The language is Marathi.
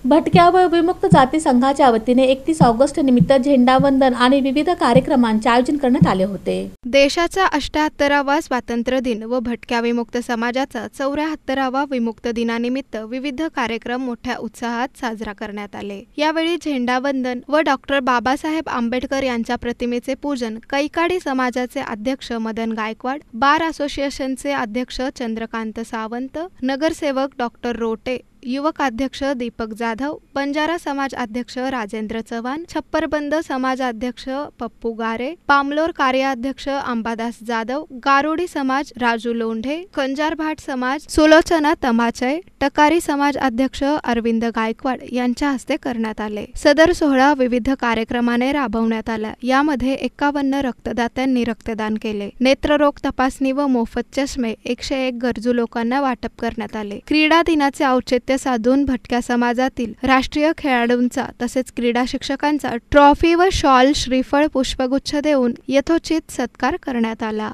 भटक्या व विमुक्त जाती संघाच्या वतीने 31 ऑगस्ट निमित्त झेंडावंदन आणि विविध कार्यक्रमांचे आयोजन करण्यात आले होते। देशाचा 78वा स्वातंत्र्य दिन व भटक्या विमुक्त समाजाचा 74वा विमुक्त दिनानिमित्त विविध कार्यक्रम मोठ्या उत्साहात साजरा करण्यात आले। यावेळी झेंडावंदन व डॉक्टर बाबासाहेब आंबेडकर यांच्या प्रतिमेचे पूजन कैकाडी समाजाचे अध्यक्ष मदन गायकवाड, बार असोसिएशनचे अध्यक्ष चंद्रकांत सावंत, नगरसेवक डॉक्टर रोटे, युवक अध्यक्ष दीपक जाधव, बंजारा समाज अध्यक्ष राजेंद्र चव्हाण, छप्परबंद समाज अध्यक्ष पप्पू गारे, पामलोर कार्याध्यक्ष अंबादास जाधव, गारोडी समाज राजू लोंढे, कंजार भाट समाज सुलोचना तमाचय, टकारी समाज अध्यक्ष अरविंद गायकवाड यांच्या हस्ते करण्यात आले। सदर सोहळा विविध कार्यक्रमाने राबवण्यात आला। यामध्ये 51 रक्तदात्यांनी रक्तदान केले। नेत्ररोग तपासणी व मोफत चष्मे 101 गरजू लोकांना वाटप करण्यात आले। क्रीडा दिनाचे औचित्य साधून भटक्या समाजातील राष्ट्रीय खेळाडूंचा तसेच क्रीडा शिक्षकांचा ट्रॉफी व शॉल, श्रीफळ, पुष्पगुच्छ देऊन यथोचित सत्कार करण्यात आला।